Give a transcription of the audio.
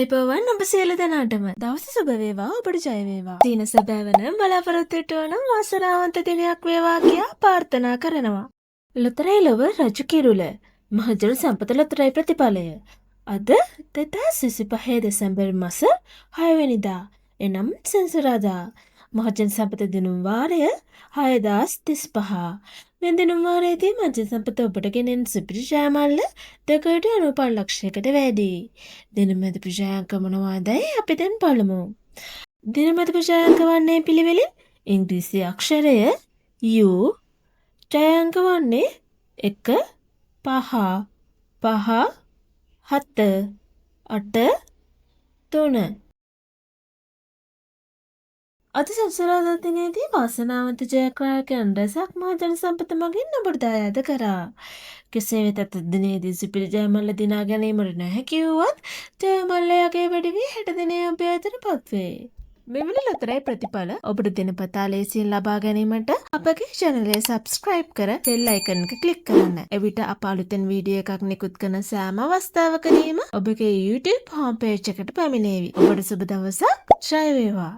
අයිබෝවන් ඔබ සියලු දෙනාටම දවස සුබ වේවා ඔබට ජය වේවා. දින සැබෑවන බලාපොරොත්තු වන වාසනාවන්ත දිනයක් වේවා කියා ප්‍රාර්ථනා කරනවා. ලොතරැයි ලොව රජු කිරුළ මහජන සම්පත ලොතරැයි ප්‍රතිඵලය. අද 2025 දෙසැම්බර් මාස 6 වෙනිදා එනම් සෙනසුරාදා. මහජන සම්පත දිනුම් වාරය 6035. මේ දිනුම් වාරයේදී මහජන සම්පත ඔබට ගෙනෙන සුපිරි ජයමල්ල 2.95 ලක්ෂයකට වැඩි. දිනමෙද ප්‍රජාංක මොනවාදයි අපි දැන් බලමු. දිනමෙද ප්‍රජාංක වන්නේ පිළිවෙලින් ඉංග්‍රීසි අක්ෂරය U, ජයාංක වන්නේ 1, 5, 5, 7, 8, 3. අද සෙනසුරාදා දිනේදී වාසනාවන්ත ජයග්‍රාහකයන් රැසක් මහජන සම්පත මගින් ඔබට දායාද කරා. කෙසේ වෙතත් දිනේදී සුපිරි ජයමල්ල දිනා ගැනීමට නොහැකි වුවත් ජයමල්ලයාගේ වැඩි වී හෙට දිනේ ඔබ අතටපත් වේ. මෙවැනි ලොතරැයි ප්‍රතිඵල ඔබට දිනපතා ලේසියෙන් ලබා ගැනීමට අපගේ channel එක subscribe කර bell icon එක click කරන්න. එවිට අප අලුතෙන් වීඩියෝ එකක් නිකුත් කරන සෑම අවස්ථාවකදීම ඔබගේ YouTube home page එකට පැමිණේවි. ඔබට සුබ දවසක්. ජය වේවා.